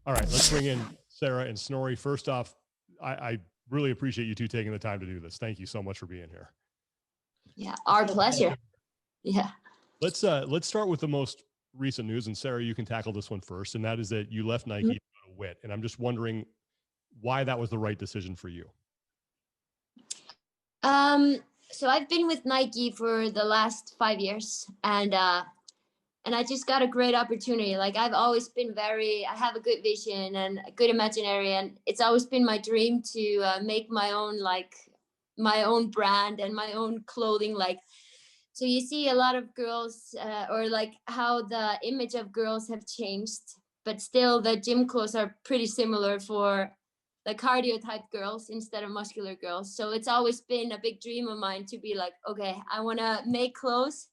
All right, let's bring in Sara and Snorri. First off, I really appreciate you two taking the time to do this. Thank you so much for being here. Yeah, our pleasure. Yeah. Let's start with the most recent news, and Sara, you can tackle this one first, and that is that you left Nike to go to WIT, and I'm just wondering why that was the right decision for you. So I've been with Nike for the last 5 years, and I just got a great opportunity. Like I've always been I have a good vision and a good imaginary, and it's always been my dream to make my own brand and my own clothing. Like, so you see a lot of girls, or like how the image of girls have changed, but still the gym clothes are pretty similar for the cardio type girls instead of muscular girls. So it's always been a big dream of mine to be like, okay, I want to make clothes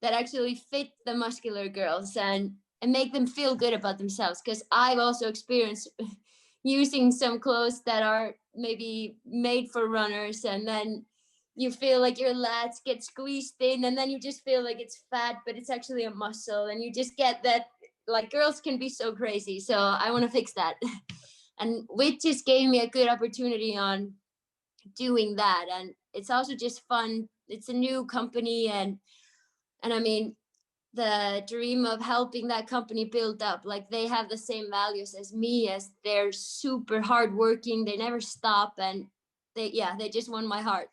that actually fit the muscular girls and make them feel good about themselves. Because I've also experienced using some clothes that are maybe made for runners, and then you feel like your lats get squeezed in, and then you just feel like it's fat, but it's actually a muscle, and you just get that, like, girls can be so crazy. So I want to fix that. And WIT just gave me a good opportunity on doing that. And it's also just fun. It's a new company, and I mean, the dream of helping that company build up, like they have the same values as me, as they're super hardworking, they never stop, and they just won my heart.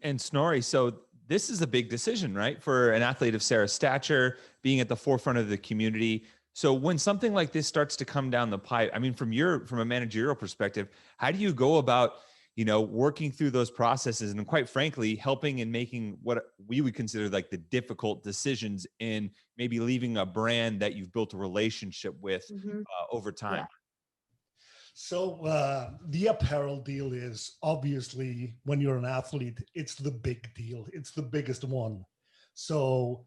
And Snorri, so this is a big decision, right? For an athlete of Sara's stature, being at the forefront of the community. So when something like this starts to come down the pipe, I mean, from a managerial perspective, how do you go about, working through those processes and, quite frankly, helping and making what we would consider like the difficult decisions in maybe leaving a brand that you've built a relationship with over time? Yeah. So the apparel deal is obviously, when you're an athlete, it's the big deal. It's the biggest one. So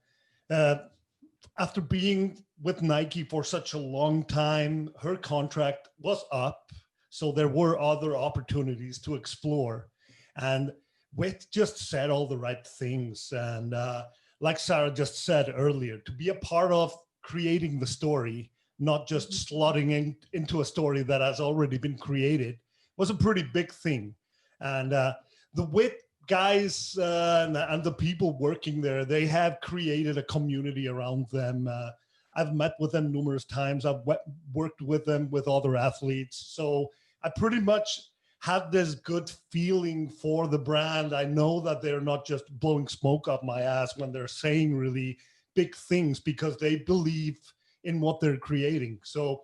after being with Nike for such a long time, her contract was up. So there were other opportunities to explore. And WIT just said all the right things. And like Sara just said earlier, to be a part of creating the story, not just slotting into a story that has already been created, was a pretty big thing. And the WIT guys and the people working there, they have created a community around them. I've met with them numerous times. I've worked with them with other athletes. So I pretty much have this good feeling for the brand. I know that they're not just blowing smoke up my ass when they're saying really big things, because they believe in what they're creating. So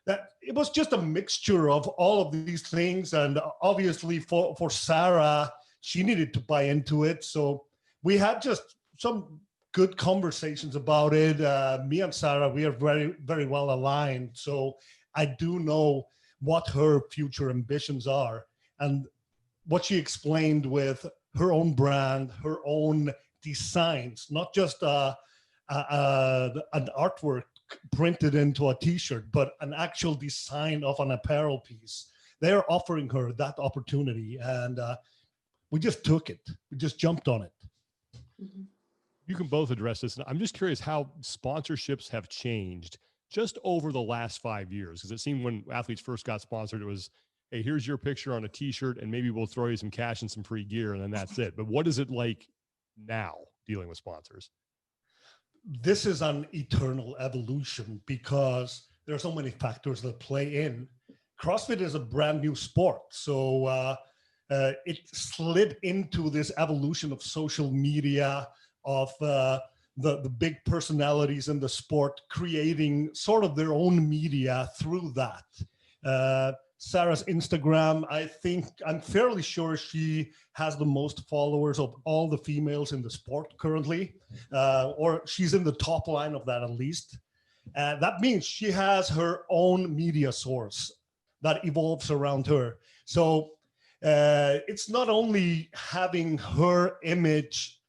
that it was just a mixture of all of these things. And obviously for Sara, she needed to buy into it. So we had just some good conversations about it. Me and Sara, we are very, very well aligned. So I do know what her future ambitions are. And what she explained with her own brand, her own designs, not just an artwork printed into a t-shirt, but an actual design of an apparel piece. They're offering her that opportunity, and we just took it. We just jumped on it. You can both address this. I'm just curious how sponsorships have changed just over the last 5 years, because it seemed when athletes first got sponsored, it was, hey, here's your picture on a t-shirt and maybe we'll throw you some cash and some free gear, and then that's it. But what is it like now dealing with sponsors? This is an eternal evolution because there are so many factors that play in. CrossFit is a brand new sport. So it slid into this evolution of social media, of the big personalities in the sport creating sort of their own media through that. Sara's Instagram, I'm fairly sure she has the most followers of all the females in the sport currently, or she's in the top line of that at least. That means she has her own media source that evolves around her. So it's not only having her image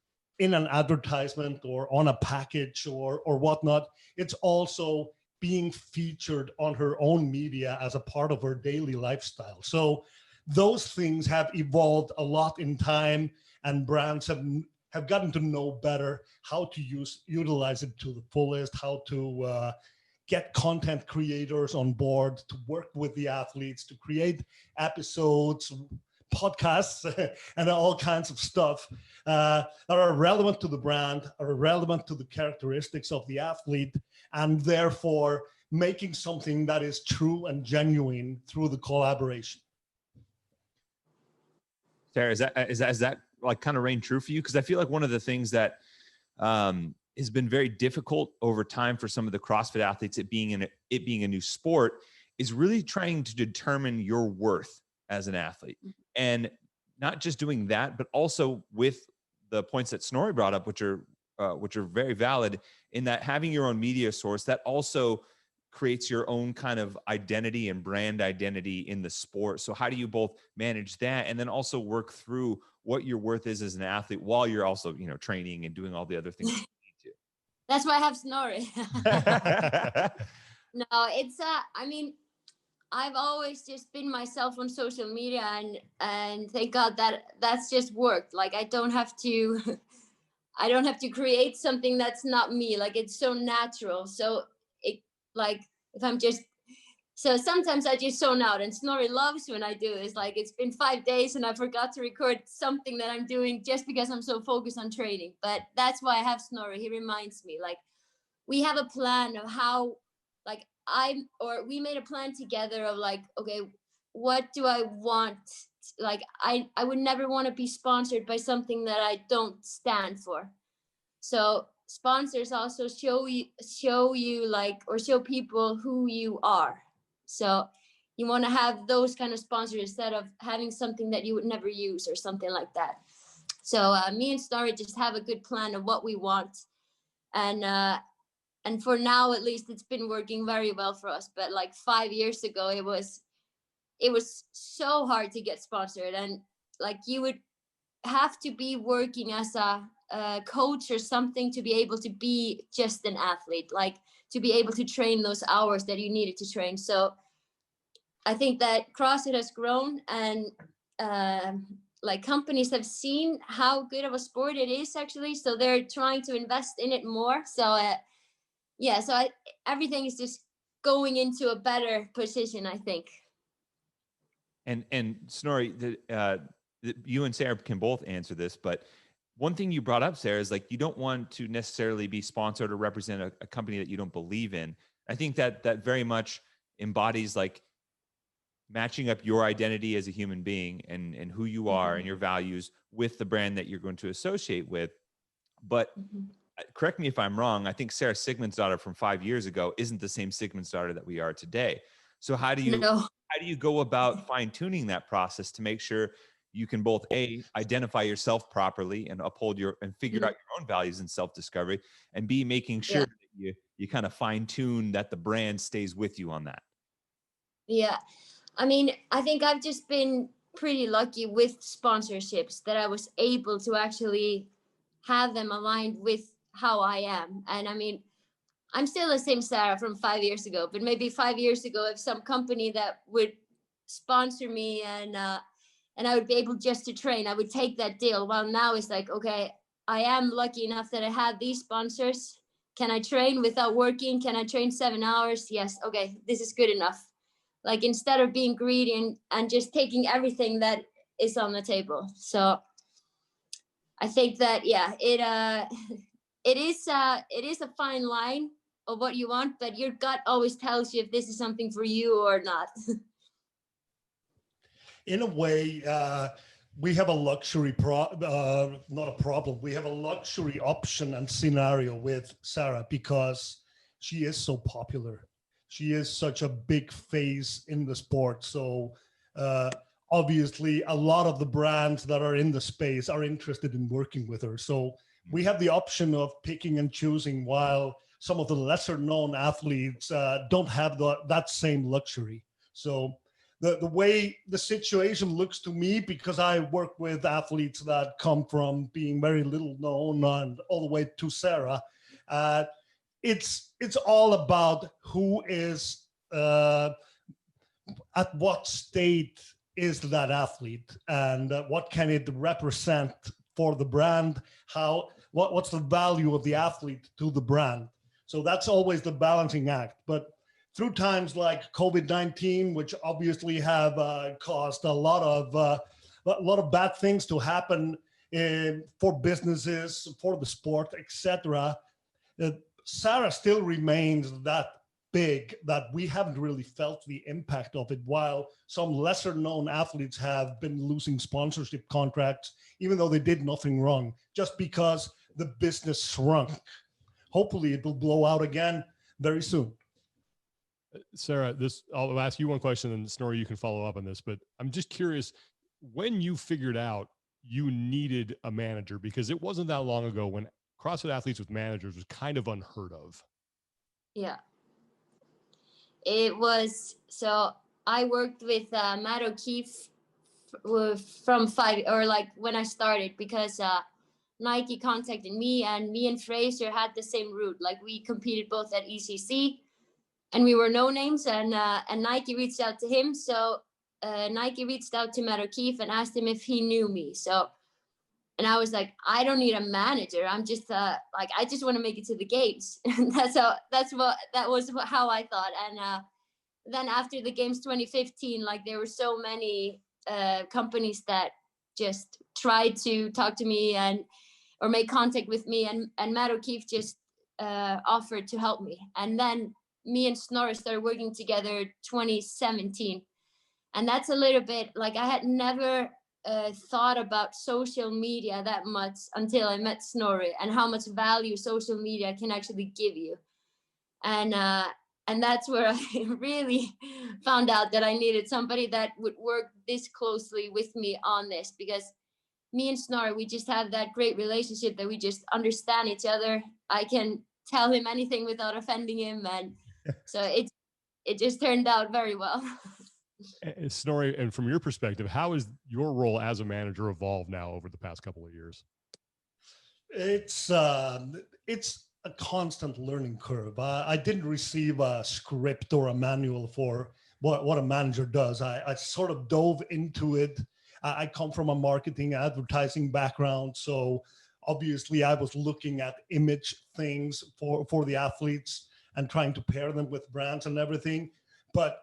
in an advertisement or on a package or whatnot, it's also being featured on her own media as a part of her daily lifestyle. So those things have evolved a lot in time, and brands have gotten to know better how to utilize it to the fullest, how to get content creators on board to work with the athletes, to create episodes, podcasts, and all kinds of stuff that are relevant to the brand, are relevant to the characteristics of the athlete, and therefore making something that is true and genuine through the collaboration. Sara, is that like kind of reign true for you? Because I feel like one of the things that has been very difficult over time for some of the CrossFit athletes, it being a new sport, is really trying to determine your worth as an athlete. And not just doing that, but also with the points that Snorri brought up, which are very valid, in that having your own media source, that also creates your own kind of identity and brand identity in the sport. So how do you both manage that and then also work through what your worth is as an athlete while you're also, training and doing all the other things you need to? That's why I have Snorri. No, it's I mean, I've always just been myself on social media, and thank God that's just worked. Like I don't have to create something that's not me. Like it's so natural. So it, like if I'm just, so sometimes I just zone out, and Snorri loves when I do. It's like it's been 5 days and I forgot to record something that I'm doing just because I'm so focused on training. But that's why I have Snorri. He reminds me, like we have a plan of how, like we made a plan together of like, okay, what do I want? Like I would never want to be sponsored by something that I don't stand for. So sponsors also show you like, or show people who you are. So you want to have those kind of sponsors instead of having something that you would never use or something like that. So me and Snorri just have a good plan of what we want. And for now, at least, it's been working very well for us. But like 5 years ago, it was so hard to get sponsored. And like you would have to be working as a coach or something to be able to be just an athlete, like to be able to train those hours that you needed to train. So I think that CrossFit has grown, and like companies have seen how good of a sport it is actually. So they're trying to invest in it more. So everything is just going into a better position, I think. And Snorri, you and Sara can both answer this, but one thing you brought up, Sara, is like you don't want to necessarily be sponsored or represent a company that you don't believe in. I think that very much embodies like matching up your identity as a human being and who you are and your values with the brand that you're going to associate with. But correct me if I'm wrong, I think Sara Sigmundsdottir from 5 years ago isn't the same Sigmundsdottir that we are today. So how do you go about fine-tuning that process to make sure you can both identify yourself properly and uphold and figure out your own values and self-discovery, and B, making sure that you kind of fine-tune that the brand stays with you on that? Yeah. I mean, I think I've just been pretty lucky with sponsorships that I was able to actually have them aligned with how I am. And I mean, I'm still the same Sara from 5 years ago, but maybe 5 years ago, if some company that would sponsor me and I would be able just to train, I would take that deal. Well, now it's like, okay, I am lucky enough that I have these sponsors. Can I train without working? Can I train 7 hours? Yes. Okay, this is good enough. Like instead of being greedy and just taking everything that is on the table. So I think that, it is a fine line of what you want, but your gut always tells you if this is something for you or not. In a way, we have a luxury not a problem. We have a luxury option and scenario with Sara because she is so popular. She is such a big face in the sport. So obviously, a lot of the brands that are in the space are interested in working with her. So we have the option of picking and choosing, while some of the lesser known athletes don't have that same luxury. So the way the situation looks to me, because I work with athletes that come from being very little known and all the way to Sara, it's all about who is at what state is that athlete, and what can it represent for the brand, what's the value of the athlete to the brand. So that's always the balancing act. But through times like COVID-19, which obviously have caused a lot of bad things to happen for businesses, for the sport, etc., Sara still remains that big that we haven't really felt the impact of it, while some lesser known athletes have been losing sponsorship contracts, even though they did nothing wrong, just because the business shrunk. Hopefully it will blow out again very soon. Sara, I'll ask you one question, and Snorri, you can follow up on this, but I'm just curious, when you figured out you needed a manager, because it wasn't that long ago when CrossFit athletes with managers was kind of unheard of. Yeah. It was, so I worked with Matt O'Keefe from when I started, because Nike contacted me, and me and Fraser had the same route. Like, we competed both at ECC, and we were no names, and Nike reached out to him. So Nike reached out to Matt O'Keefe and asked him if he knew me. So, and I was like, I don't need a manager. I'm just I just want to make it to the games. That was how I thought. And then after the games 2015, like, there were so many companies that just tried to talk to me or make contact with me, and Matt O'Keefe just offered to help me. And then me and Snorri started working together 2017. And that's a little bit like, I had never thought about social media that much until I met Snorri, and how much value social media can actually give you. And that's where I really found out that I needed somebody that would work this closely with me on this, because me and Snorri, we just have that great relationship that we just understand each other. I can tell him anything without offending him, and so it just turned out very well. Snorri, and from your perspective, how has your role as a manager evolved now over the past couple of years? It's a constant learning curve. I didn't receive a script or a manual for what a manager does. I sort of dove into it. I come from a marketing advertising background, so obviously I was looking at image things for the athletes and trying to pair them with brands and everything. But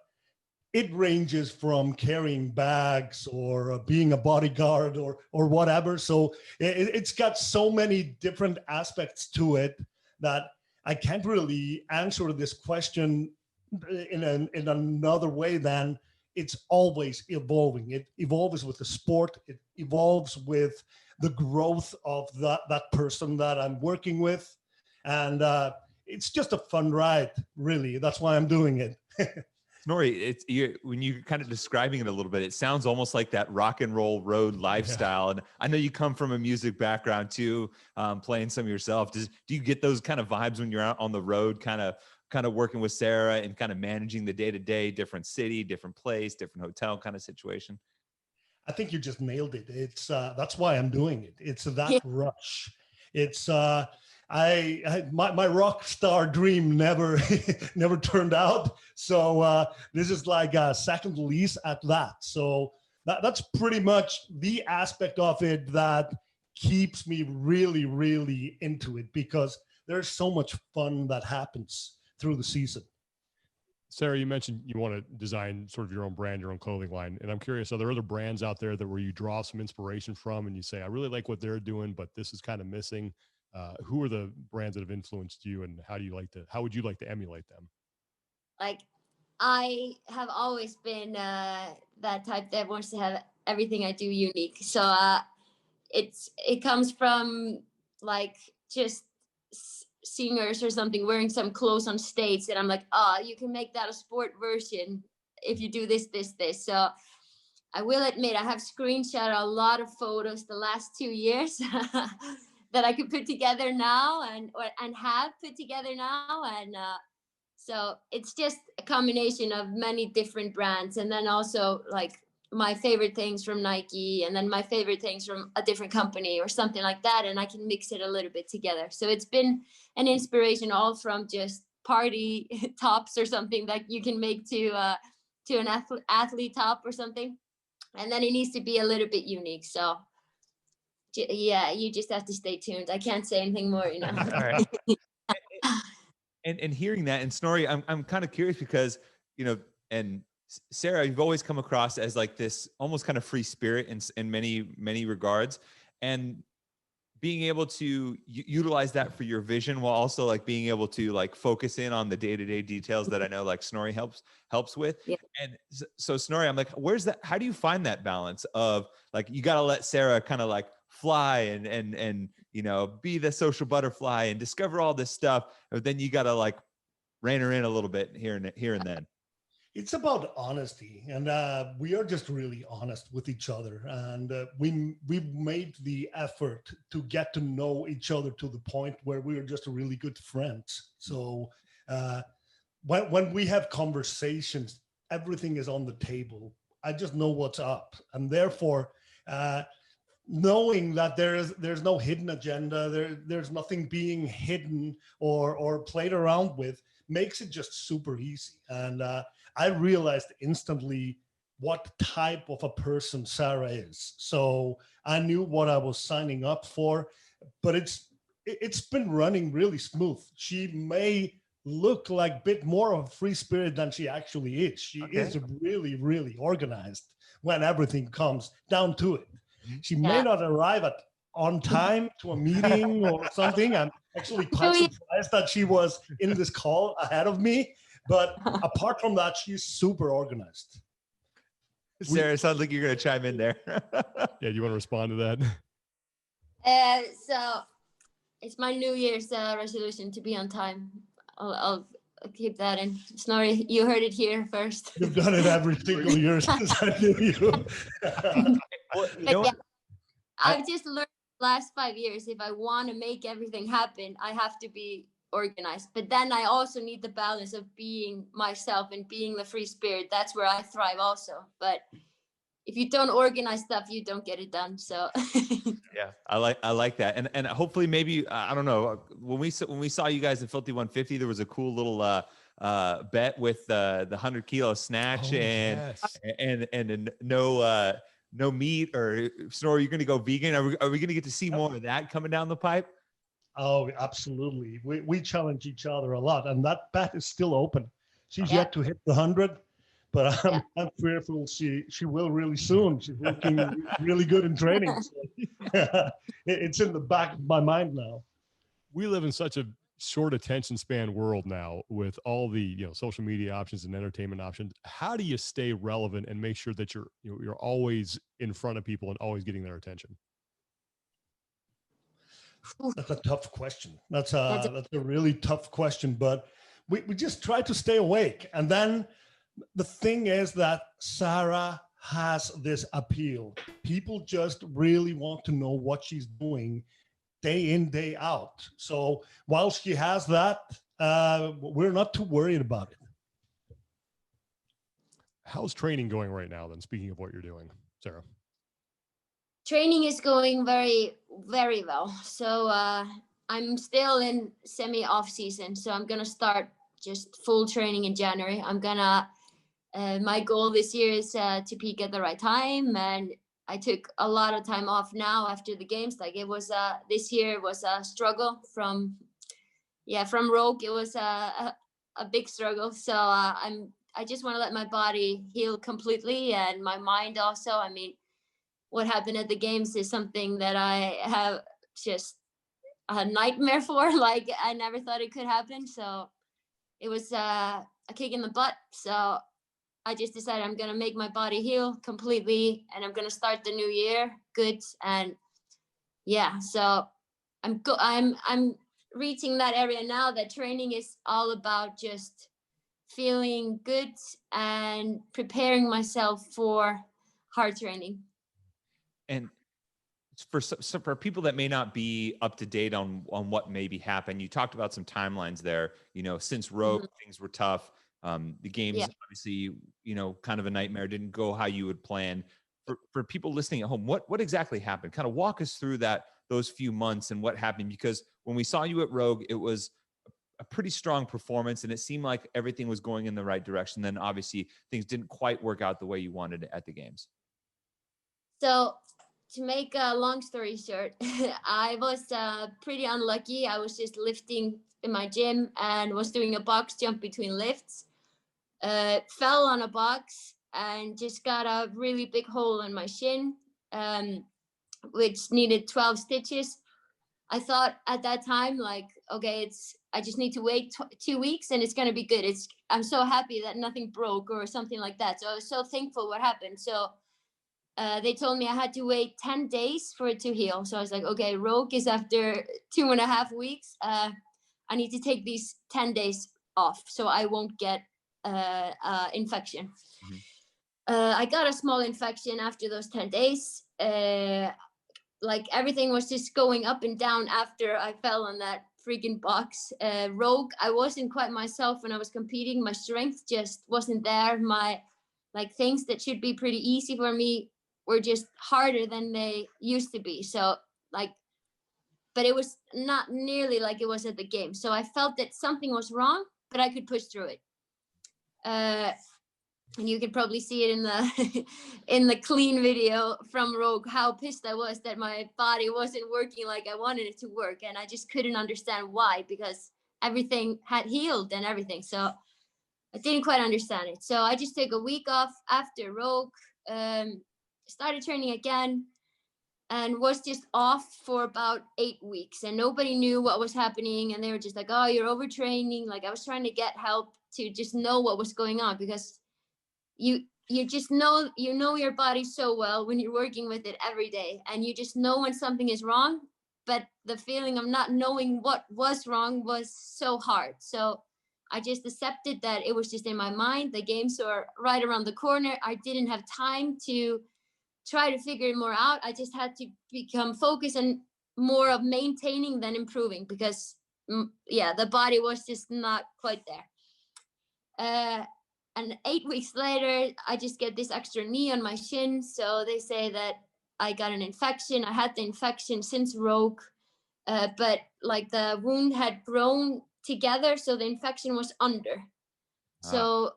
it ranges from carrying bags or being a bodyguard or whatever. So it's got so many different aspects to it that I can't really answer this question in another way than it's always evolving. It evolves with the sport. It evolves with the growth of that person that I'm working with. And it's just a fun ride, really. That's why I'm doing it. Snorri, when you're kind of describing it a little bit, it sounds almost like that rock and roll road lifestyle. Yeah. And I know you come from a music background too, playing some yourself. Do you get those kind of vibes when you're out on the road, kind of working with Sara and kind of managing the day-to-day, different city, different place, different hotel kind of situation? I think you just nailed it. It's that's why I'm doing it. It's that rush. It's my rock star dream never turned out. So this is like a second lease at that. So that's pretty much the aspect of it that keeps me really, really into it, because there's so much fun that happens through the season. Sara, you mentioned you want to design sort of your own brand, your own clothing line. And I'm curious, are there other brands out there where you draw some inspiration from and you say, I really like what they're doing, but this is kind of missing? Who are the brands that have influenced you, and how would you like to emulate them? Like, I have always been that type that wants to have everything I do unique. So it comes from like just singers or something wearing some clothes on stage, and I'm like, you can make that a sport version if you do this. So I will admit I have screenshot a lot of photos the last 2 years that I could put together now and have put together now. And so it's just a combination of many different brands, and then also like my favorite things from Nike, and then my favorite things from a different company or something like that. And I can mix it a little bit together. So it's been an inspiration, all from just party tops or something that you can make to an athlete top or something. And then it needs to be a little bit unique. So yeah, you just have to stay tuned. I can't say anything more, All right. And hearing that, and Snorri, I'm kind of curious because, you know, and Sara, you've always come across as like this almost kind of free spirit in many regards, and being able to utilize that for your vision while also like being able to like focus in on the day-to-day details that I know like Snorri helps with. Yeah. And so Snorri, I'm like, where's that? How do you find that balance of like, you got to let Sara kind of like fly and, you know, be the social butterfly and discover all this stuff. But then you got to like rein her in a little bit here and then. It's about honesty, and we are just really honest with each other, and we've made the effort to get to know each other to the point where we are just really good friends. So when we have conversations, everything is on the table. I just know what's up, and therefore knowing that there's no hidden agenda, there's nothing being hidden or played around with, makes it just super easy. And I realized instantly what type of a person Sara is. So I knew what I was signing up for, but it's been running really smooth. She may look like a bit more of a free spirit than she actually is. She is really, really organized when everything comes down to it. She may not arrive on time to a meeting or something. I'm actually quite surprised that she was in this call ahead of me. But apart from that, she's super organized. Sara, it sounds like you're going to chime in there. Yeah, you want to respond to that? So it's my New Year's resolution to be on time. I'll keep that in. Snorri, you heard it here first. You've done it every single year since I knew you. Well, I've just learned the last 5 years, if I want to make everything happen, I have to be organized. But then I also need the balance of being myself and being the free spirit. That's where I thrive also. But if you don't organize stuff, you don't get it done. So yeah, I like that. And hopefully maybe, I don't know, when we saw you guys in Filthy 150, there was a cool little bet with the 100-kilo snatch and no meat. Or Snorri, you're going to go vegan? Are we going to get to see more of that coming down the pipe? Oh, absolutely. We challenge each other a lot, and that bet is still open. She's yet to hit the 100, but I'm fearful she will really soon. She's looking really good in training. So it's in the back of my mind now. We live in such a short attention span world now with all the social media options and entertainment options. How do you stay relevant and make sure that you're always in front of people and always getting their attention? That's a tough question. That's a really tough question, but we just try to stay awake. And then the thing is that Sara has this appeal. People just really want to know what she's doing day in, day out. So while she has that, we're not too worried about it. How's training going right now then, speaking of what you're doing, Sara? Training is going very, very well. So I'm still in semi-off season. So I'm going to start just full training in January. I'm going to, my goal this year is to peak at the right time. And I took a lot of time off now after the games. Like it was, this year was a struggle from Rogue. It was a big struggle. So I just want to let my body heal completely and my mind also. I mean, what happened at the games is something that I have just a nightmare for. Like I never thought it could happen. So it was a kick in the butt. So I just decided I'm going to make my body heal completely and I'm going to start the new year good. And so I'm reaching that area now that training is all about just feeling good and preparing myself for hard training. And for people that may not be up to date on what maybe happened, you talked about some timelines there. Since Rogue, things were tough. The games, obviously, kind of a nightmare. Didn't go how you would plan. For people listening at home, what exactly happened? Kind of walk us through those few months and what happened. Because when we saw you at Rogue, it was a pretty strong performance, and it seemed like everything was going in the right direction. Then obviously things didn't quite work out the way you wanted at the games. So to make a long story short, I was pretty unlucky. I was just lifting in my gym and was doing a box jump between lifts. Fell on a box and just got a really big hole in my shin, which needed 12 stitches. I thought at that time, like, okay, I just need to wait 2 weeks and it's going to be good. I'm so happy that nothing broke or something like that. So I was so thankful what happened. So they told me I had to wait 10 days for it to heal. So I was like, okay, Rogue is after 2.5 weeks. I need to take these 10 days off so I won't get infection. Mm-hmm. I got a small infection after those 10 days. Like everything was just going up and down after I fell on that freaking box. Rogue, I wasn't quite myself when I was competing. My strength just wasn't there. My like things that should be pretty easy for me were just harder than they used to be. So like, but it was not nearly like it was at the game. So I felt that something was wrong, but I could push through it. And you can probably see it in the in the clean video from Rogue, how pissed I was that my body wasn't working like I wanted it to work. And I just couldn't understand why, because everything had healed and everything. So I didn't quite understand it. So I just took a week off after Rogue, started training again, and was just off for about 8 weeks. And nobody knew what was happening. And they were just like, oh, you're overtraining. Like I was trying to get help to just know what was going on, because you just know your body so well when you're working with it every day, and you just know when something is wrong, but the feeling of not knowing what was wrong was so hard. So I just accepted that it was just in my mind. The games were right around the corner. I didn't have time to try to figure it more out. I just had to become focused and more of maintaining than improving, because the body was just not quite there. And 8 weeks later, I just get this extra knee on my shin. So they say that I got an infection. I had the infection since Rogue, but like the wound had grown together. So the infection was under. So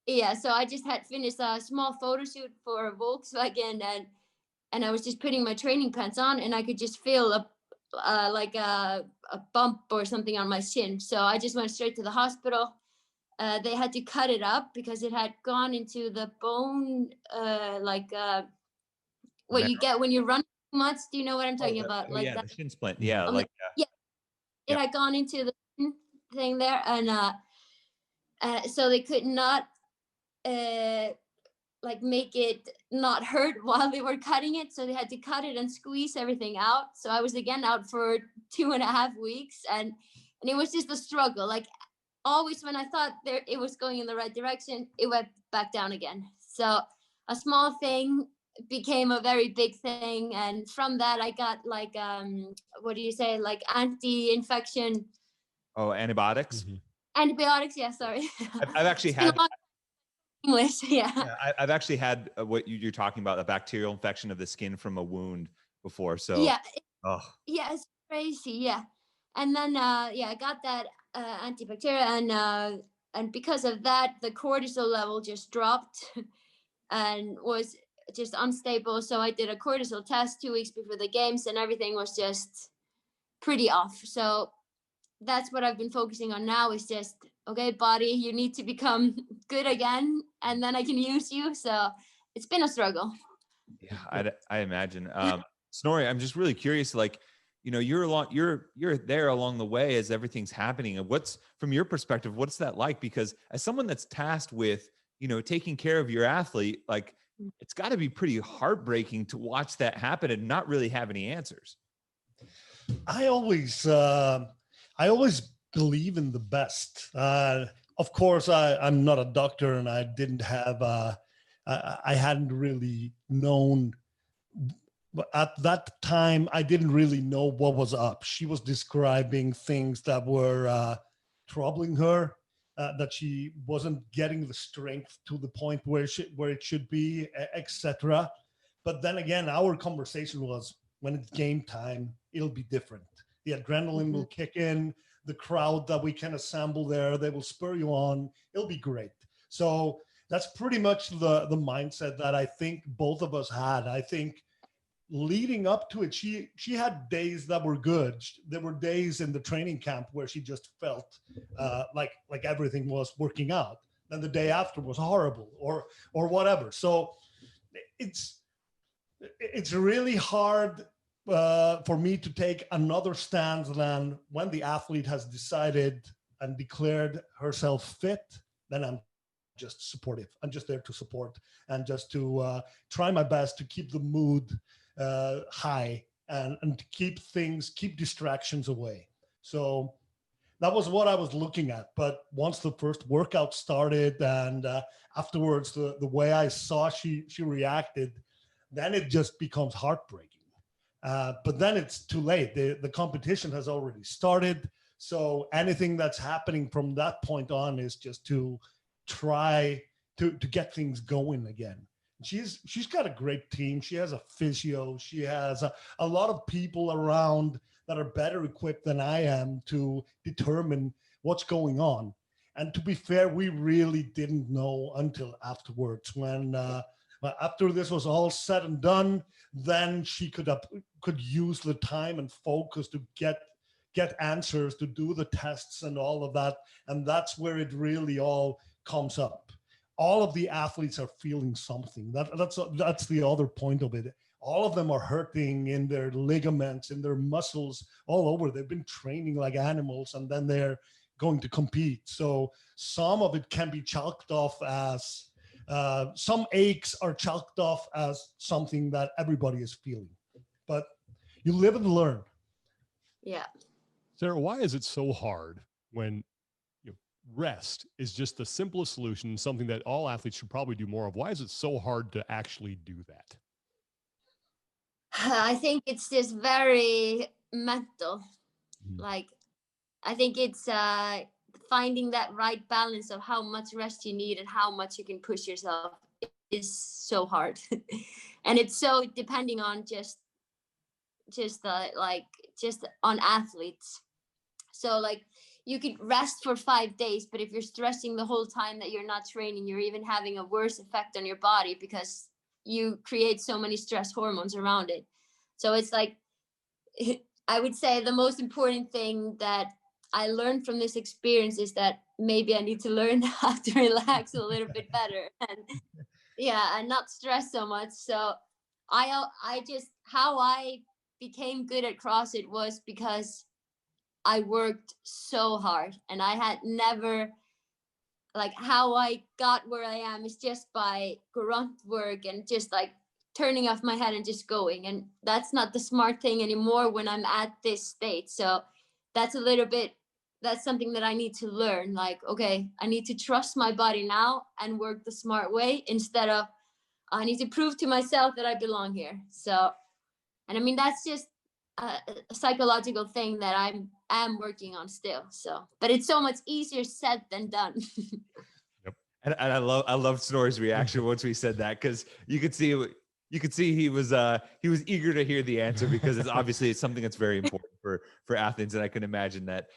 so I just had finished a small photo shoot for Volkswagen, and I was just putting my training pants on, and I could just feel like a bump or something on my shin. So I just went straight to the hospital. They had to cut it up because it had gone into the bone, what you get when you run too much. Do you know what I'm talking about? Like the shin splint. Yeah, it had gone into the thing there, and so they could not make it not hurt while they were cutting it. So they had to cut it and squeeze everything out. So I was again out for 2.5 weeks, and it was just a struggle. Like always when I thought it was going in the right direction, it went back down again. So a small thing became a very big thing. And from that, I got like, anti-infection. Oh, antibiotics? Mm-hmm. Antibiotics, yeah, sorry. I've actually had... English, I've actually had what you're talking about, a bacterial infection of the skin from a wound before. So it's crazy, yeah. And then I got that antibacterial, and because of that, the cortisol level just dropped and was just unstable. So I did a cortisol test 2 weeks before the games, and everything was just pretty off. So that's what I've been focusing on now, is just, okay, body, you need to become good again, and then I can use you. So it's been a struggle. Yeah, I imagine. Snorri, I'm just really curious, like, you're there along the way as everything's happening. And what's, from your perspective, what's that like? Because as someone that's tasked with, taking care of your athlete, like, it's got to be pretty heartbreaking to watch that happen and not really have any answers. I always believe in the best. Of course, I'm not a doctor, and I didn't have, I hadn't really known. But at that time, I didn't really know what was up. She was describing things that were troubling her, that she wasn't getting the strength to the point where it should be, etc. But then again, our conversation was, when it's game time, it'll be different. The adrenaline will kick in. The crowd that we can assemble there, they will spur you on. It'll be great. So that's pretty much the mindset that I think both of us had. I think, leading up to it, she had days that were good. There were days in the training camp where she just felt like everything was working out. Then the day after was horrible, or whatever. So it's really hard for me to take another stance than when the athlete has decided and declared herself fit. Then I'm just supportive. I'm just there to support and just to try my best to keep the mood high and to keep distractions away. So that was what I was looking at. But once the first workout started and afterwards, the way I saw she reacted, then it just becomes heartbreaking. But then it's too late. The competition has already started. So anything that's happening from that point on is just to try to get things going again. She's got a great team. She has a physio. She has a lot of people around that are better equipped than I am to determine what's going on. And to be fair, we really didn't know until afterwards when after this was all said and done, then she could use the time and focus to get answers, to do the tests and all of that. And that's where it really all comes up. All of the athletes are feeling something. That's the other point of it. All of them are hurting in their ligaments, in their muscles, all over. They've been training like animals, and then they're going to compete. So some of it can be chalked off as some aches are chalked off as something that everybody is feeling. But you live and learn. Yeah. Sara, why is it so hard when rest is just the simplest solution, something that all athletes should probably do more of? Why is it so hard to actually do that? I think it's just very mental. Like, I think it's finding that right balance of how much rest you need and how much you can push yourself is so hard. And it's so depending on just on athletes. So like, you could rest for 5 days, but if you're stressing the whole time that you're not training, you're even having a worse effect on your body because you create so many stress hormones around it. So it's like, I would say the most important thing that I learned from this experience is that maybe I need to learn how to relax a little bit better and not stress so much. So how I became good at CrossFit was because I worked so hard, and I had never, like, how I got where I am is just by grunt work and just like turning off my head and just going. And that's not the smart thing anymore when I'm at this state. So that's something that I need to learn. Like, okay, I need to trust my body now and work the smart way instead of I need to prove to myself that I belong here. So, and I mean, that's just a psychological thing that I am working on still. So, but it's so much easier said than done. Yep. And I love Snorri's reaction once we said that, because you could see he was eager to hear the answer, because it's something that's very important for athletes. And I can imagine that,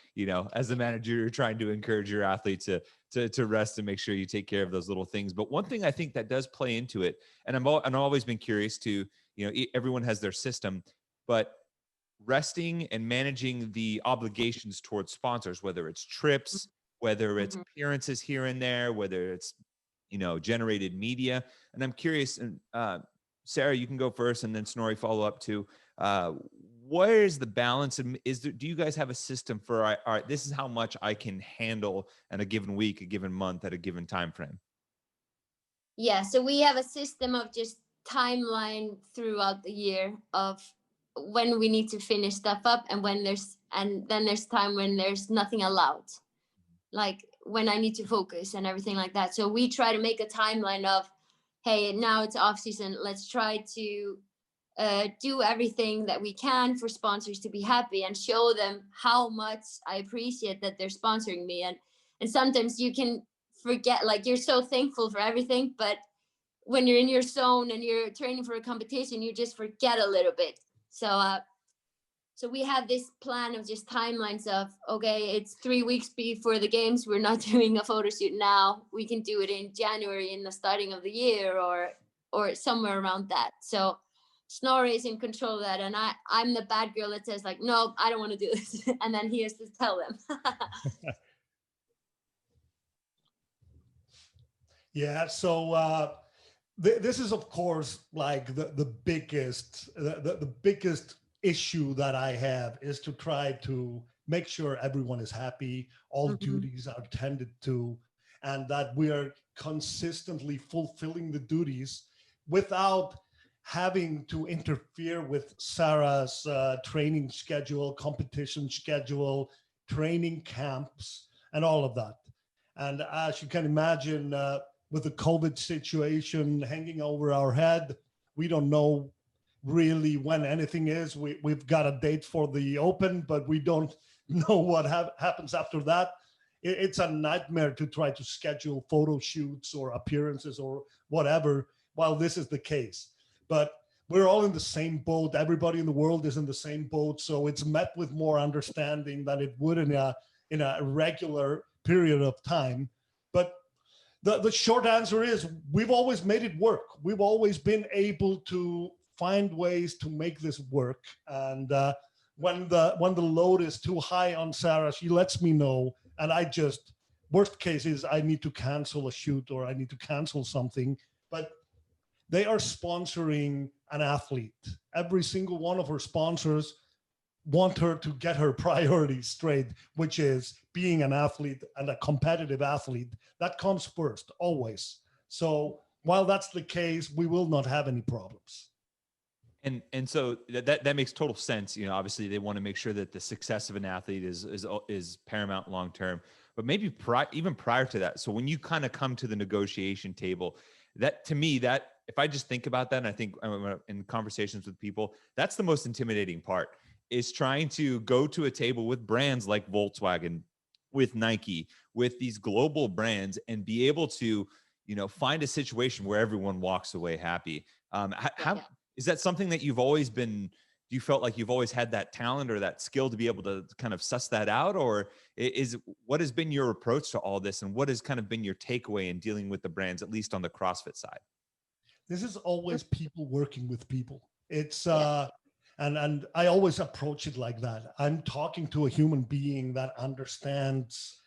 as a manager, you're trying to encourage your athlete to rest and make sure you take care of those little things. But one thing I think that does play into it, and I've always been curious to, everyone has their system, but resting and managing the obligations towards sponsors, whether it's trips, whether it's appearances here and there, whether it's, generated media. And I'm curious, and Sara, you can go first, and then Snorri follow up too. Where is the balance? And do you guys have a system for, all right, this is how much I can handle in a given week, a given month, at a given time frame? Yeah, so we have a system of just timeline throughout the year of when we need to finish stuff up, and then there's time when there's nothing allowed, like when I need to focus and everything like that. So we try to make a timeline of, hey, now it's off season, let's try to do everything that we can for sponsors to be happy and show them how much I appreciate that they're sponsoring me. And sometimes you can forget, like, you're so thankful for everything, but when you're in your zone and you're training for a competition, you just forget a little bit. So we have this plan of just timelines of, okay, it's 3 weeks before the games, we're not doing a photo shoot now, we can do it in January in the starting of the year or somewhere around that. So Snorri is in control of that, and I'm the bad girl that says like, no, I don't want to do this, and then he has to tell them. Yeah, so this is of course like the biggest the biggest issue that I have is to try to make sure everyone is happy, all duties are tended to, and that we are consistently fulfilling the duties without having to interfere with Sara's training schedule, competition schedule, training camps, and all of that. And as you can imagine, with the COVID situation hanging over our head, we don't know really when anything is. We've got a date for the Open, but we don't know what happens after that. It's a nightmare to try to schedule photo shoots or appearances or whatever while this is the case. But we're all in the same boat. Everybody in the world is in the same boat. So it's met with more understanding than it would in a regular period of time. But the short answer is we've always made it work. We've always been able to find ways to make this work. And when the load is too high on Sara, she lets me know. And I just, worst case is I need to cancel a shoot or I need to cancel something. But they are sponsoring an athlete. Every single one of her sponsors want her to get her priorities straight, which is being an athlete and a competitive athlete. That comes first, always. So while that's the case, we will not have any problems. And so that makes total sense. You know, obviously they want to make sure that the success of an athlete is paramount long term. But maybe even prior to that. So when you kind of come to the negotiation table, that to me, that if I just think about that, and I think in conversations with people, that's the most intimidating part, is trying to go to a table with brands like Volkswagen, with Nike, with these global brands, and be able to, you know, find a situation where everyone walks away happy. How is that something that you've always been? Do you felt like you've always had that talent or that skill to be able to kind of suss that out, or what has been your approach to all this, and what has kind of been your takeaway in dealing with the brands, at least on the CrossFit side? This is always people working with people. It's and I always approach it like that. I'm talking to a human being that understands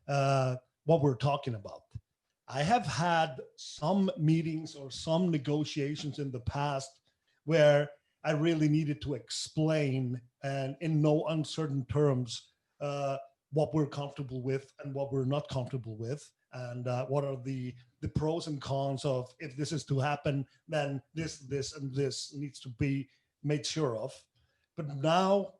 what we're talking about. I have had some meetings or some negotiations in the past where I really needed to explain, and in no uncertain terms, what we're comfortable with and what we're not comfortable with, and what are the pros and cons of, if this is to happen, then this, and this needs to be made sure of. But now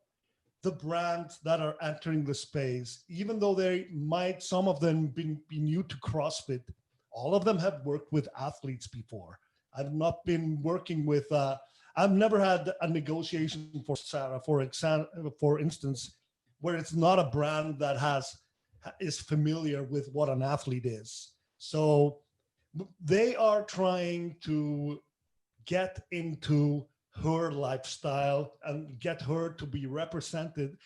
the brands that are entering the space, even though they might, some of them be new to CrossFit, all of them have worked with athletes before. I've not been working with, I've never had a negotiation for Sara, for instance, where it's not a brand that is familiar with what an athlete is. So they are trying to get into her lifestyle and get her to be representing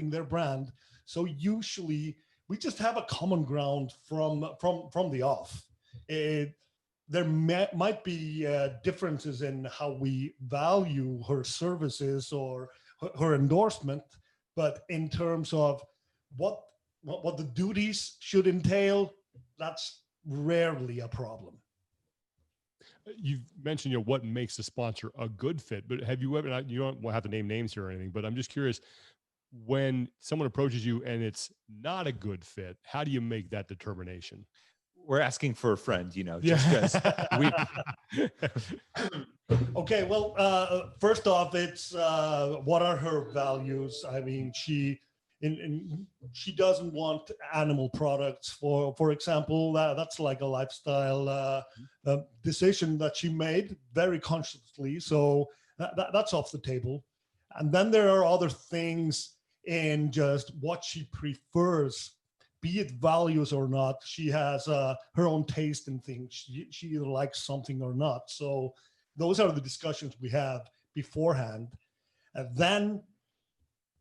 their brand. So usually we just have a common ground from the off. There might be differences in how we value her services or her endorsement, but in terms of what the duties should entail, that's rarely a problem. You've mentioned, what makes a sponsor a good fit, but have you ever, you don't have to name names here or anything, but I'm just curious, when someone approaches you and it's not a good fit, how do you make that determination? We're asking for a friend, just because we. Okay, well, first off, it's what are her values? I mean, she doesn't want animal products, for example. That's like a lifestyle decision that she made very consciously. So that's off the table. And then there are other things in just what she prefers, be it values or not. She has her own taste in things. She either likes something or not. So those are the discussions we have beforehand. And then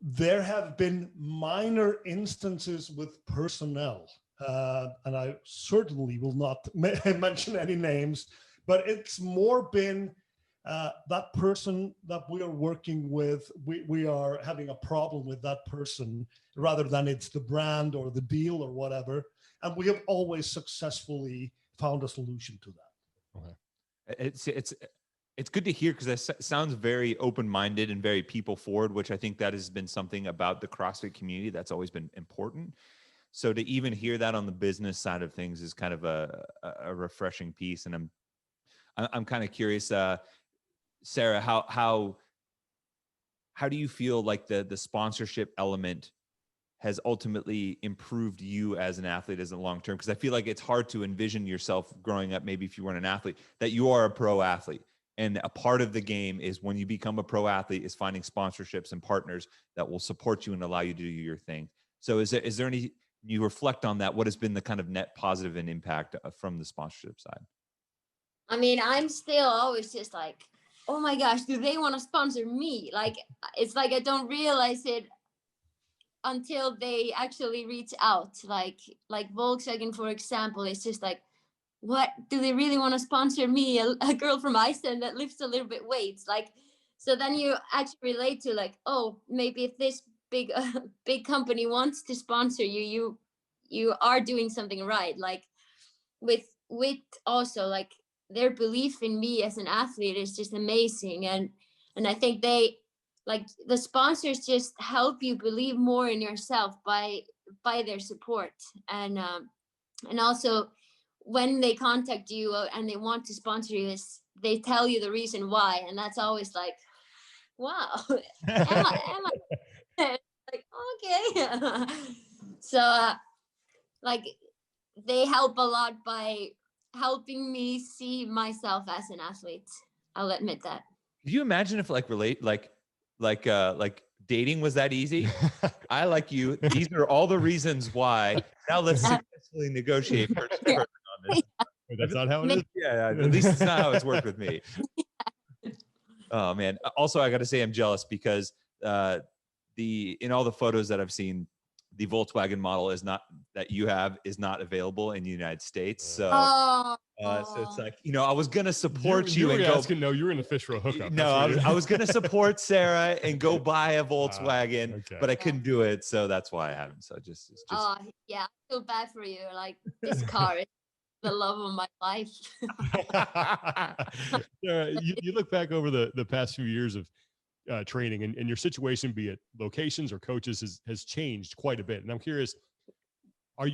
there have been minor instances with personnel, and I certainly will not mention any names, but it's more been that person that we are working with, we are having a problem with that person rather than it's the brand or the deal or whatever. And we have always successfully found a solution to that. Okay. It's good to hear, because that sounds very open-minded and very people-forward, which I think that has been something about the CrossFit community that's always been important. So to even hear that on the business side of things is kind of a refreshing piece. And I'm kind of curious, Sara, how do you feel like the sponsorship element has ultimately improved you as an athlete as a long term? Because I feel like it's hard to envision yourself growing up, maybe if you weren't an athlete, that you are a pro athlete. And a part of the game is, when you become a pro athlete, is finding sponsorships and partners that will support you and allow you to do your thing. So is there any, you reflect on that, what has been the kind of net positive and impact from the sponsorship side? I mean, I'm still always just like, oh my gosh, do they want to sponsor me? Like, it's like I don't realize it until they actually reach out. Like Volkswagen, for example, it's just like, what, do they really want to sponsor me, a girl from Iceland that lifts a little bit weights? Like, so then you actually relate to like, oh, maybe if this big company wants to sponsor you, you are doing something right. Like with also like their belief in me as an athlete is just amazing. And I think they, like, the sponsors just help you believe more in yourself by their support. And also, when they contact you and they want to sponsor you, they tell you the reason why, and that's always like, wow, am I like, okay. So like, they help a lot by helping me see myself as an athlete. I'll admit that. Could you imagine if like dating was that easy? I like you. These are all the reasons why. Now let's successfully negotiate purchase on this. That's not how it is. Yeah, at least it's not how it's worked with me. Oh man. Also, I got to say I'm jealous, because in all the photos that I've seen, the Volkswagen model is not available in the United States. So, so it's like, I was gonna support you and go. No, you were gonna fish for a hookup. No, I was gonna support Sara and go buy a Volkswagen, okay. but I couldn't do it, so that's why I haven't. So just. Yeah, I feel bad for you. Like, this car is the love of my life. You look back over the past few years of training, and your situation, be it locations or coaches, has changed quite a bit. And I'm curious,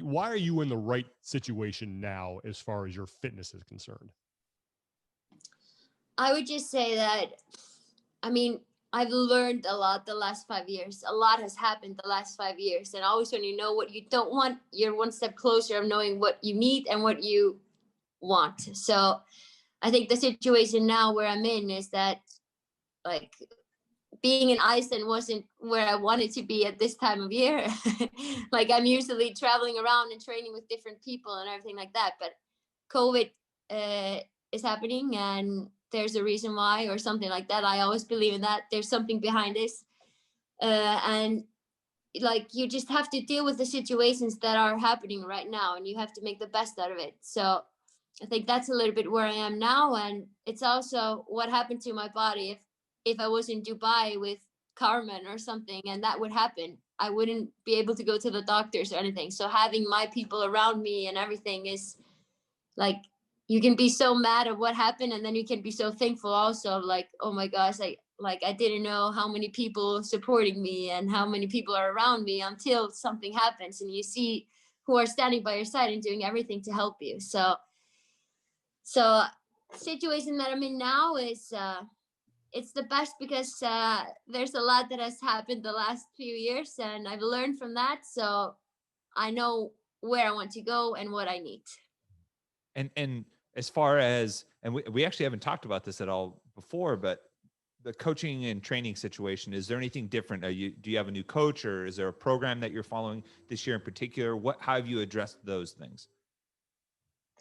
why are you in the right situation now as far as your fitness is concerned? I would just say that, I mean, I've learned a lot the last 5 years. A lot has happened the last 5 years. And always when you know what you don't want, you're one step closer of knowing what you need and what you want. So I think the situation now where I'm in is that, like, being in Iceland wasn't where I wanted to be at this time of year. Like, I'm usually traveling around and training with different people and everything like that. But COVID is happening, and there's a reason why, or something like that. I always believe in that. There's something behind this. And like, you just have to deal with the situations that are happening right now, and you have to make the best out of it. So I think that's a little bit where I am now. And it's also what happened to my body. If I was in Dubai with Carmen or something and that would happen, I wouldn't be able to go to the doctors or anything. So having my people around me and everything is like, you can be so mad at what happened, and then you can be so thankful also, like, oh my gosh, I didn't know how many people supporting me and how many people are around me until something happens, and you see who are standing by your side and doing everything to help you. So situation that I'm in now is it's the best, because there's a lot that has happened the last few years, and I've learned from that. So I know where I want to go and what I need. And as far as, and we actually haven't talked about this at all before, but the coaching and training situation, is there anything different? Do you have a new coach, or is there a program that you're following this year in particular? How have you addressed those things?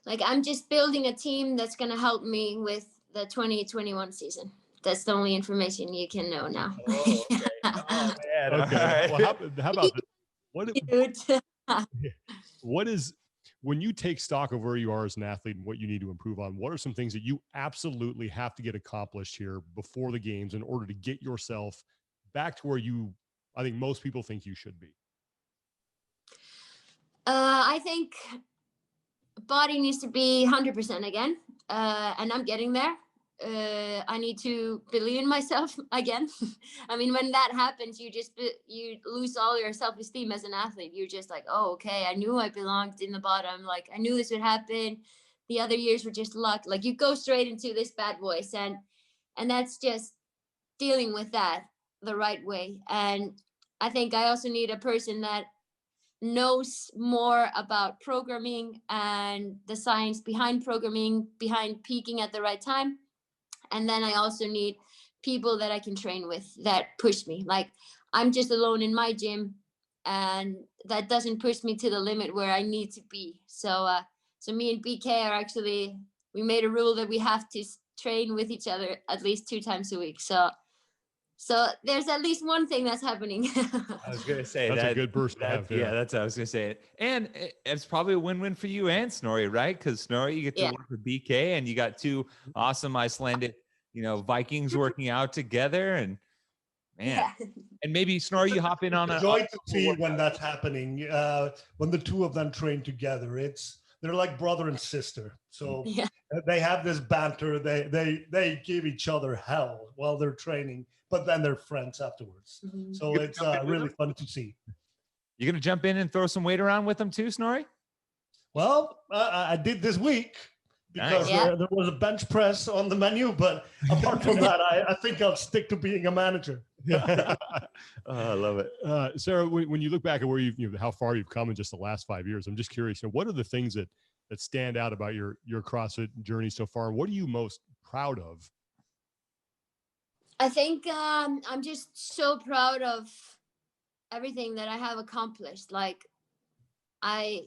Like, I'm just building a team that's going to help me with the 2021 season. That's the only information you can know now. Oh, okay. Oh, man. Okay. Right. Well, how about this? when you take stock of where you are as an athlete and what you need to improve on, what are some things that you absolutely have to get accomplished here before the games in order to get yourself back to where I think most people think you should be? I think body needs to be 100% again, and I'm getting there. I need to believe in myself again. I mean, when that happens, you lose all your self-esteem as an athlete. You're just like, oh, okay, I knew I belonged in the bottom. Like, I knew this would happen. The other years were just luck. Like, you go straight into this bad voice, and that's just dealing with that the right way. And I think I also need a person that knows more about programming and the science behind programming, behind peaking at the right time. And then I also need people that I can train with that push me. Like, I'm just alone in my gym, and that doesn't push me to the limit where I need to be. So me and BK are actually, we made a rule that we have to train with each other at least 2 times a week. So there's at least one thing that's happening. I was going to say that's a good person to have. Yeah, that's what I was going to say. And it's probably a win-win for you and Snorri, right? Because Snorri, you get to work with BK, and you got 2 awesome Icelandic, Vikings working out together. And man, and maybe Snorri, you hop in on a joy to see when that's happening. When the 2 of them train together, they're like brother and sister. So they have this banter. They give each other hell while they're training, but then they're friends afterwards. Mm-hmm. So it's really fun to see. You gonna jump in and throw some weight around with them too, Snorri? Well, I did this week because there was a bench press on the menu, but apart from that, I think I'll stick to being a manager. I love it. Sara, when you look back at where how far you've come in just the last 5 years, I'm just curious, what are the things that stand out about your CrossFit journey so far? What are you most proud of? I think I'm just so proud of everything that I have accomplished. Like, I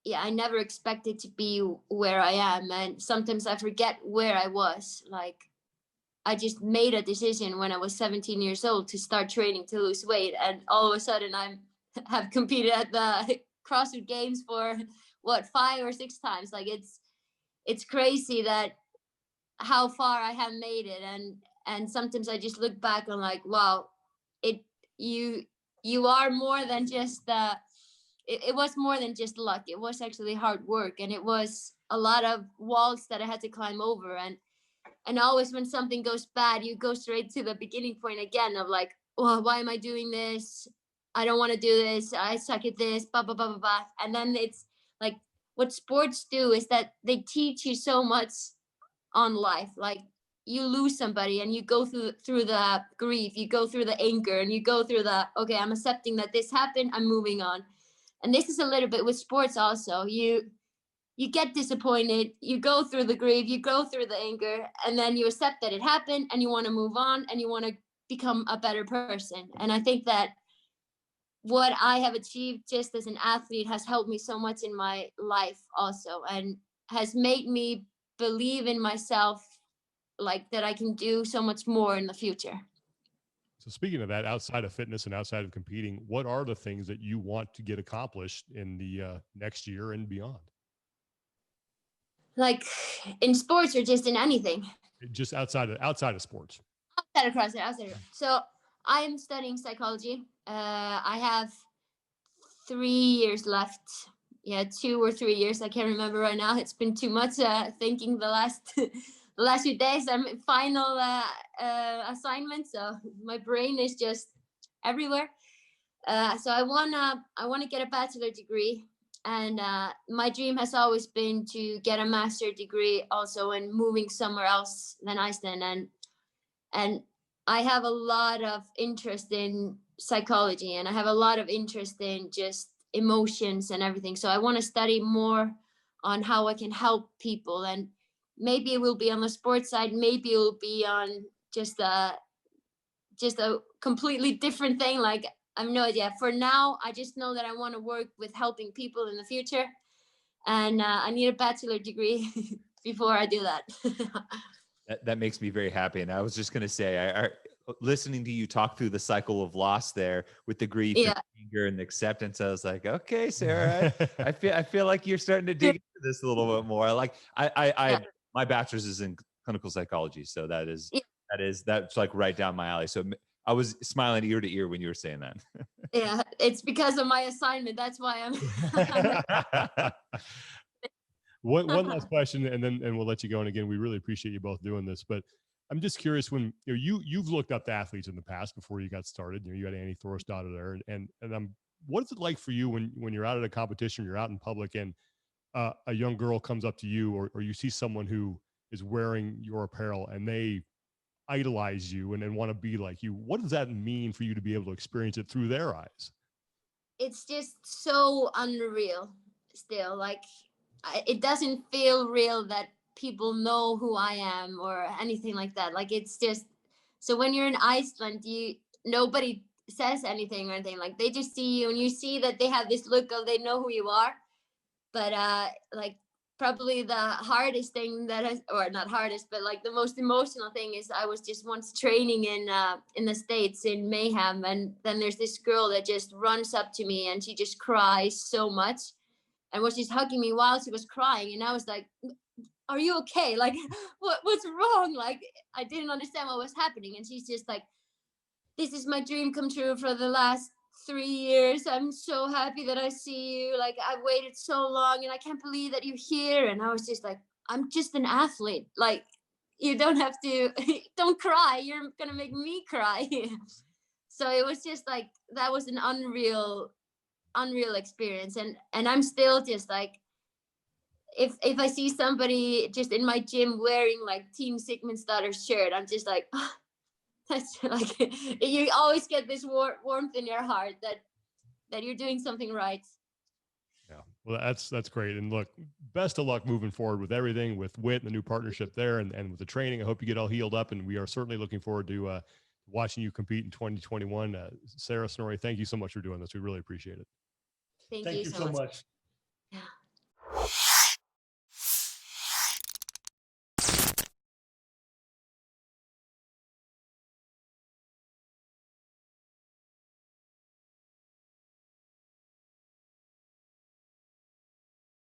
never expected to be where I am, and sometimes I forget where I was. Like, I just made a decision when I was 17 years old to start training to lose weight, and all of a sudden have competed at the CrossFit Games for 5 or 6 times. Like, it's crazy that how far I have made it, and sometimes I just look back and like, wow, you are more than just it was more than just luck. It was actually hard work, and it was a lot of walls that I had to climb over. And always when something goes bad, you go straight to the beginning point again of like, well, why am I doing this? I don't want to do this. I suck at this, blah, blah, blah, blah, blah. And then it's like, what sports do is that they teach you so much on life. Like, you lose somebody and you go through the grief, you go through the anger, and you go through okay, I'm accepting that this happened, I'm moving on. And this is a little bit with sports also. You get disappointed, you go through the grief, you go through the anger, and then you accept that it happened, and you want to move on, and you want to become a better person. And I think that what I have achieved just as an athlete has helped me so much in my life also, and has made me believe in myself, like that I can do so much more in the future. So speaking of that, outside of fitness and outside of competing, what are the things that you want to get accomplished in the next year and beyond? Like, in sports or just in anything? Just outside of sports. Outside of CrossFit. So I am studying psychology. I have 3 years left. 2 or 3 years. I can't remember right now. It's been too much thinking the last few days. I'm in final assignment, so my brain is just everywhere. So I wanna get a bachelor degree, and my dream has always been to get a master degree also, and moving somewhere else than Iceland. And I have a lot of interest in psychology, and I have a lot of interest in just emotions and everything. So I want to study more on how I can help people, and maybe it will be on the sports side, maybe it will be on just a completely different thing. Like, I have no idea. For now, I just know that I want to work with helping people in the future, and I need a bachelor degree before I do that. That makes me very happy. And I was just going to say, listening to you talk through the cycle of loss there with the grief and the anger and the acceptance, I was like, okay, Sara, I feel like you're starting to dig into this a little bit more. Like my bachelor's is in clinical psychology, so that's like right down my alley. So I was smiling ear to ear when you were saying that. Yeah, it's because of my assignment. That's why I'm. One last question, and we'll let you go. And again, we really appreciate you both doing this. But I'm just curious, when you've looked up the athletes in the past before you got started. You had Annie Thorstadter there, and what is it like for you when you're out at a competition, you're out in public, and a young girl comes up to you, or you see someone who is wearing your apparel and they idolize you and want to be like you? What does that mean for you to be able to experience it through their eyes? It's just so unreal still. Like, it doesn't feel real that people know who I am or anything like that. Like, it's just, so when you're in Iceland, nobody says anything or anything. Like, they just see you and you see that they have this look of, they know who you are. But like, probably the hardest thing or not hardest, but like the most emotional thing is I was just once training in the States in Mayhem, and then there's this girl that just runs up to me and she just cries so much and was just hugging me while she was crying, and I was like, are you okay? Like, what's wrong? Like, I didn't understand what was happening, and she's just like, this is my dream come true for the last 3 years. I'm so happy that I see you. Like, I've waited so long and I can't believe that you're here. And I was just like, I'm just an athlete. Like, you don't have to, don't cry. You're going to make me cry. So it was just like, that was an unreal experience. And I'm still just like, if I see somebody just in my gym wearing like Team Sigmundsdottir shirt, I'm just like, oh, that's like, you always get this warmth in your heart that you're doing something right. Yeah, well, that's great. And look, best of luck moving forward with everything, with WIT and the new partnership there, and with the training. I hope you get all healed up, and we are certainly looking forward to watching you compete in 2021. Sara, Snorri, thank you so much for doing this. We really appreciate it. Thank you so much. Yeah.